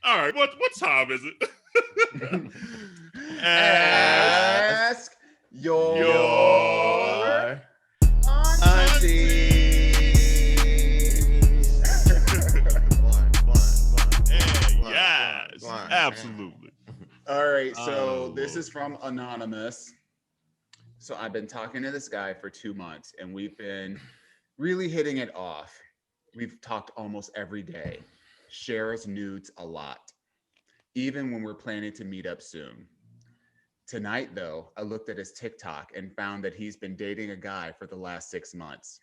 All right, what time is it? Ask your Yes, absolutely. All right, so this is from Anonymous. So I've been talking to this guy for 2 months, and we've been really hitting it off. We've talked almost every day, shares nudes a lot, even when we're planning to meet up soon. Tonight, though, I looked at his TikTok and found that he's been dating a guy for the last 6 months.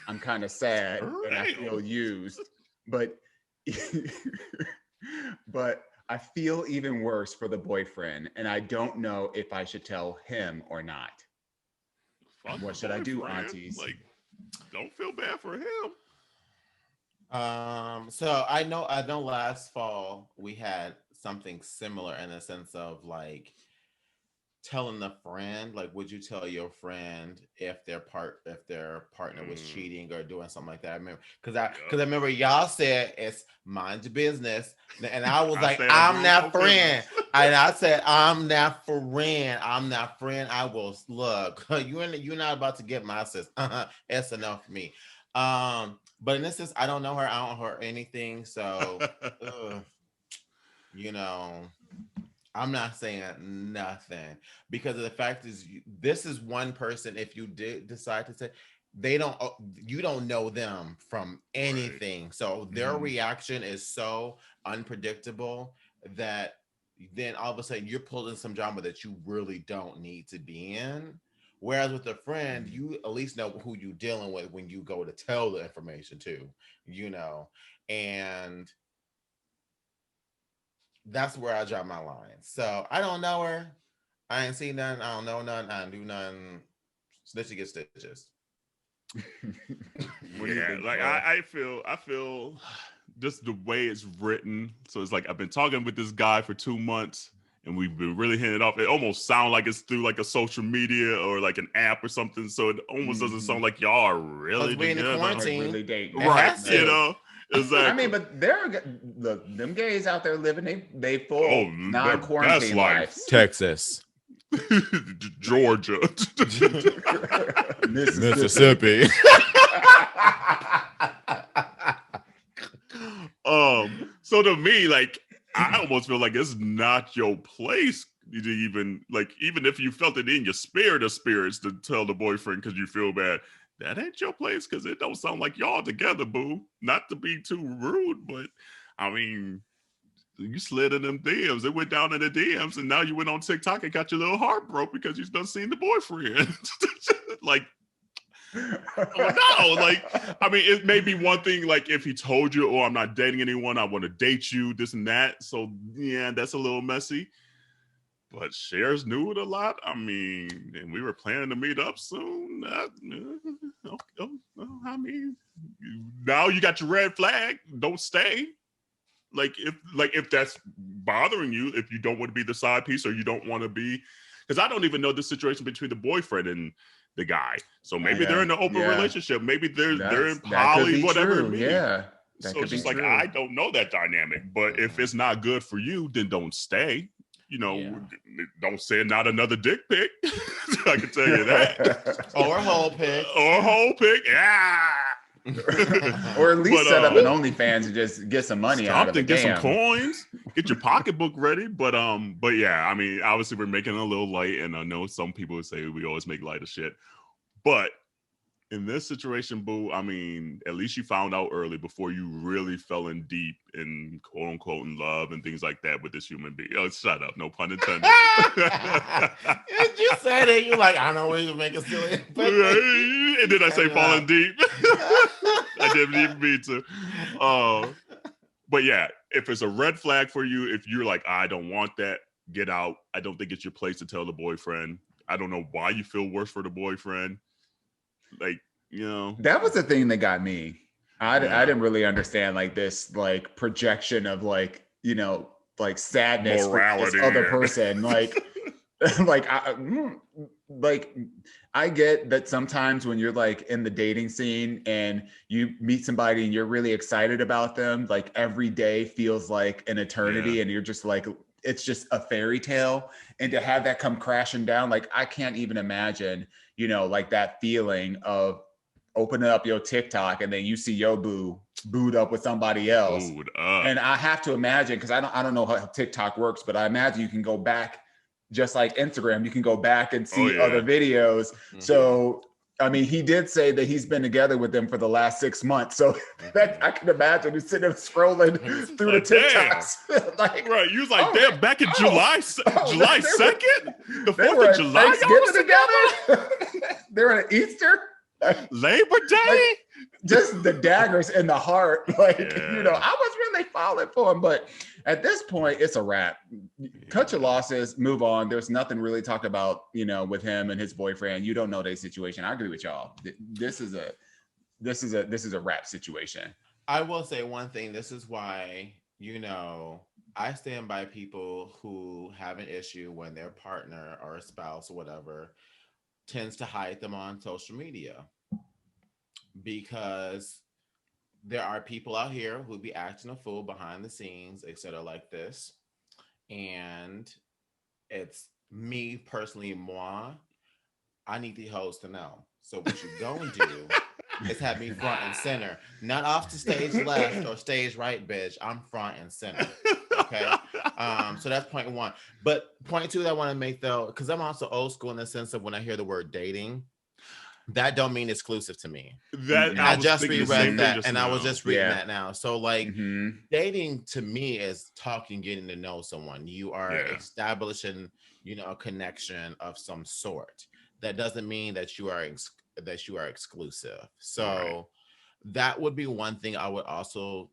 I'm kind of sad and I feel used, but but I feel even worse for the boyfriend, and I don't know if I should tell him or not. What should I do, aunties? Like, don't feel bad for him. So I know last fall we had something similar in the sense of like telling the friend, like, would you tell your friend if their partner was cheating or doing something like that? I remember because I remember y'all said it's mind your business, and I was like, I'm not friend, and I said I'm not friend. I will look. You're not about to get my sis. That's enough for me. But in this instance, I don't know her. I don't know her anything. So, I'm not saying nothing because the fact is, this is one person. If you did decide to say, you don't know them from anything. Right. So their reaction is so unpredictable that then all of a sudden you're pulling some drama that you really don't need to be in. Whereas with a friend, you at least know who you're dealing with when you go to tell the information to, and that's where I draw my line. So I don't know her. I ain't seen nothing. I don't know nothing. I don't do nothing. Snitchy get stitches. I feel just the way it's written. So it's like I've been talking with this guy for 2 months. And we've been really hitting it off. It almost sounds like it's through like a social media or like an app or something. So it almost doesn't sound like y'all are really together. In quarantine. Really dating. Right. Exactly. I mean, but look, them gays out there living they full non-quarantine lives. Texas. Georgia. Mississippi. So to me, like, I almost feel like it's not your place to even if you felt it in your spirit of spirits to tell the boyfriend because you feel bad, that ain't your place because it don't sound like y'all together, boo. Not to be too rude, but I mean, you slid in them DMs. It went down in the DMs, and now you went on TikTok and got your little heart broke because you done seen the boyfriend. Like, oh no, like, I mean, it may be one thing, like, if he told you, oh, I'm not dating anyone, I want to date you, this and that. So, yeah, that's a little messy. But shares nude a lot. I mean, and we were planning to meet up soon. I mean, now you got your red flag. Don't stay. Like, if that's bothering you, if you don't want to be the side piece or you don't want to be, because I don't even know the situation between the boyfriend and the guy. So maybe they're in an open relationship. Maybe they're in poly, whatever it means. Yeah. So it's just like, I don't know that dynamic. But if it's not good for you, then don't stay. Don't send out another dick pic. I can tell you that. Or a whole pic. Yeah. Or at least set up an OnlyFans and just get some money out of it. Get some coins. Get your pocketbook ready. But yeah, I mean, obviously we're making it a little light, and I know some people would say we always make light of shit. But in this situation, boo, I mean, at least you found out early before you really fell in deep in quote unquote in love and things like that with this human being. Oh, shut up, no pun intended. You said it, you're like, I know where you make it silly. And then I say falling deep. I didn't even mean to. But yeah, if it's a red flag for you, if you're like, I don't want that, get out. I don't think it's your place to tell the boyfriend. I don't know why you feel worse for the boyfriend. Like, that was the thing that got me. I didn't really understand like this like projection of like, like sadness morality for this other person. Like, like I get that sometimes when you're like in the dating scene and you meet somebody and you're really excited about them, like every day feels like an eternity, and you're just like, it's just a fairy tale. And to have that come crashing down, like I can't even imagine, you know, like that feeling of opening up your TikTok and then you see your booed up with somebody else. And I have to imagine, because I don't know how TikTok works, but I imagine you can go back, just like Instagram, you can go back and see other videos. So, I mean, he did say that he's been together with them for the last 6 months. So that, I can imagine he's sitting there scrolling through the TikToks. Like, right. You was like, damn, back in July 2nd? The 4th of July? Thanksgiving together? They're at Easter? Labor Day? Just the daggers in the heart. Like, you know, I was really falling for him. But at this point, it's a wrap. Cut your losses, move on. There's nothing really talked about, you know, with him and his boyfriend. You don't know their situation. I agree with y'all. This is a wrap situation. I will say one thing. This is why, you know, I stand by people who have an issue when their partner or a spouse or whatever tends to hide them on social media, because there are people out here who be acting a fool behind the scenes, etc., like this. And it's me personally, I need the host to know. So what you gonna do is have me front and center, not off the stage left or stage right, bitch. I'm front and center. Okay. So that's point one. But point two that I want to make, though, because I'm also old school in the sense of when I hear the word dating, that don't mean exclusive to me. That I just reread that, and I was just reading that now. So, like, dating to me is talking, getting to know someone. You are establishing, you know, a connection of some sort. That doesn't mean that you are exclusive. So that would be one thing I would also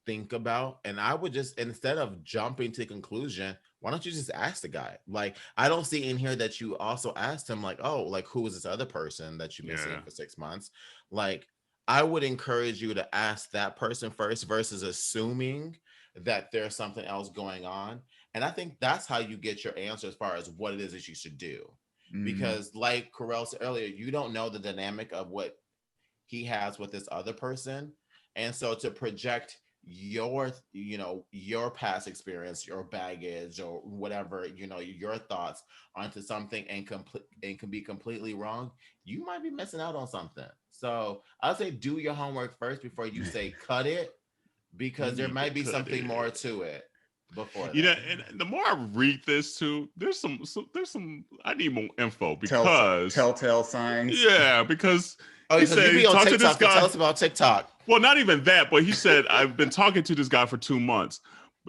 think about. And I would just, instead of jumping to conclusion, why don't you just ask the guy? Like, I don't see in here that you also asked him, like, oh, like, who is this other person that you've been seeing for 6 months? Like, I would encourage you to ask that person first versus assuming that there's something else going on. And I think that's how you get your answer as far as what it is that you should do. Because like Kerel said earlier, you don't know the dynamic of what he has with this other person. And so to project your, you know, your past experience, your baggage, or whatever, you know, your thoughts onto something and can be completely wrong, you might be missing out on something. So I'd say do your homework first before you say cut it, because there might be something more to it before you that. know. And the more I read this too, there's some I need more info, because telltale signs. Yeah, because he said, you be on TikTok, tell us about TikTok. Well, not even that, but he said, I've been talking to this guy for 2 months.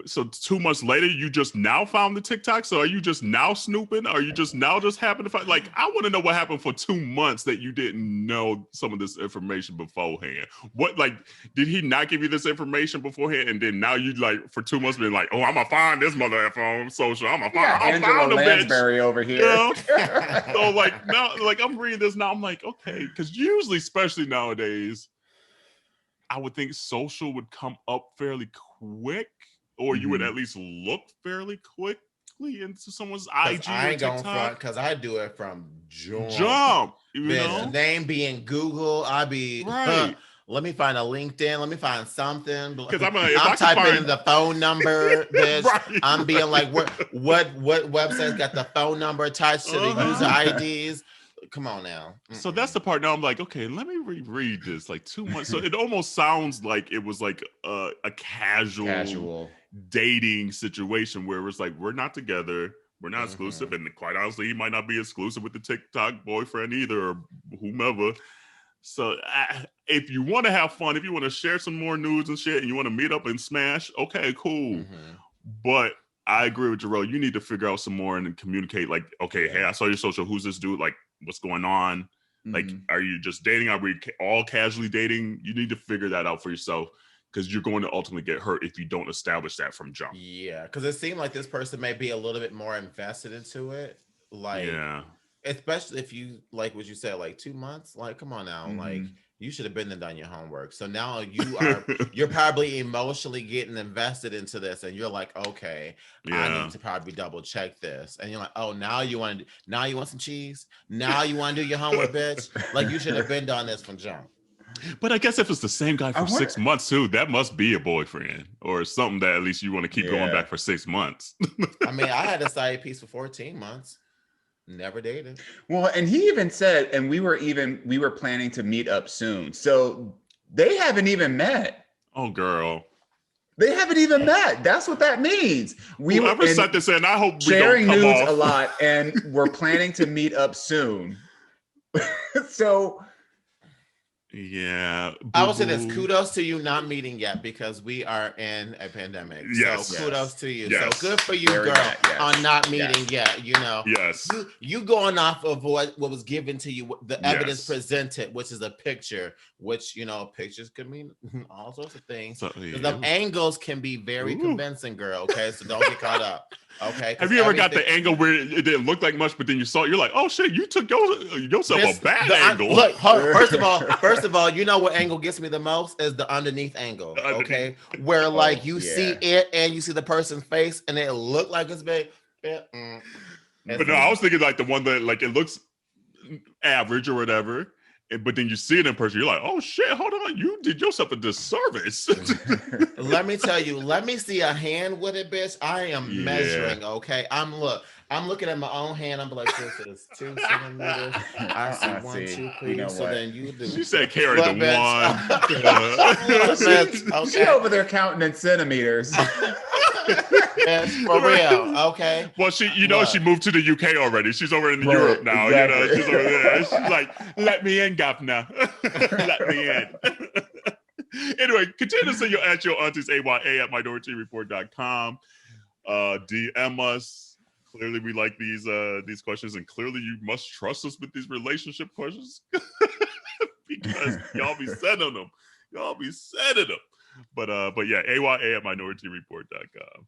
So 2 months later, you just now found the TikTok? So are you just now snooping? Are you just now just happen to find? Like, I want to know what happened for 2 months that you didn't know some of this information beforehand. What, like, did he not give you this information beforehand? And then now you, like, for 2 months been like, oh, I'm going to find this mother on social. I'm going to find Angela Lansbury over here. You know? So, like, now, like, I'm reading this now. I'm like, okay. Because usually, especially nowadays, I would think social would come up fairly quick, or you would at least look fairly quickly into someone's IG I ain't or going front, because I do it from jump. You know? Name being Google, I be let me find a LinkedIn, let me find something. Because I'm typing in the phone number, bitch. I'm being like, what website's got the phone attached to the user IDs? Come on now. So that's the part now I'm like, okay, let me reread this. Like 2 months. So it almost sounds like it was like a casual dating situation where it was like, we're not together, we're not exclusive, and quite honestly, he might not be exclusive with the TikTok boyfriend either, or whomever. So if you want to have fun, if you want to share some more nudes and shit, and you want to meet up and smash, okay, cool. But I agree with Jerrell. You need to figure out some more and communicate. Like, okay, hey, I saw your social. Who's this dude? Like, what's going on? Like, are you just dating? Are we all casually dating? You need to figure that out for yourself, because you're going to ultimately get hurt if you don't establish that from jump. Yeah, because it seemed like this person may be a little bit more invested into it. Like, especially if you, like what you said, like 2 months. Like, come on now. Like, you should have been and done your homework. So now you're probably emotionally getting invested into this, and you're like, okay, I need to probably double check this. And you're like, oh, now you want some cheese? Now you want to do your homework, bitch? Like, you should have been done this from jump. But I guess if it's the same guy for 6 months too, that must be a boyfriend or something that at least you want to keep going back for 6 months. I mean, I had a side piece for 14 months. Never dated. Well, and he even said, and we were planning to meet up soon. So they haven't even met. Oh, girl. They haven't even met. That's what that means. Whoever said this in, I hope we sharing don't come nudes off. a lot, and we're planning to meet up soon. So yeah, I would say this: kudos to you not meeting yet, because we are in a pandemic. Yes, so kudos to you. Yes. So good for you, girl, on not meeting yet. You know, you going off of what was given to you, the evidence presented, which is a picture. Which, you know, pictures could mean all sorts of things. So, the angles can be very convincing, girl. Okay, so don't get caught up. Okay. Have you ever got the angle where it didn't look like much, but then you saw it, you're like, oh shit, you took yourself a bad angle. Look, first of all, you know what angle gets me the most is the underneath angle. Okay, where like you see it and you see the person's face and it look like it's big. But no, I was thinking like the one that like it looks average or whatever. But then you see it in person, you're like, oh shit, hold on, you did yourself a disservice. Let me tell you, let me see a hand with it, bitch. I am measuring, okay? I'm looking at my own hand. I'm like, this is 2 centimeters. I see 1, 2, 3. You know so then you do. She said carry the one. She over there counting in centimeters. For real, okay. Well, she moved to the UK already. She's over in Europe now. Exactly. You know, she's over there. She's like, let me in, governor. Let me in. Anyway, continue to send your at Yo AunTeas AYA at minorityareport.com. DM us. Clearly, we like these questions, and clearly, you must trust us with these relationship questions because y'all be sending them. But yeah, AYA at minorityareport.com.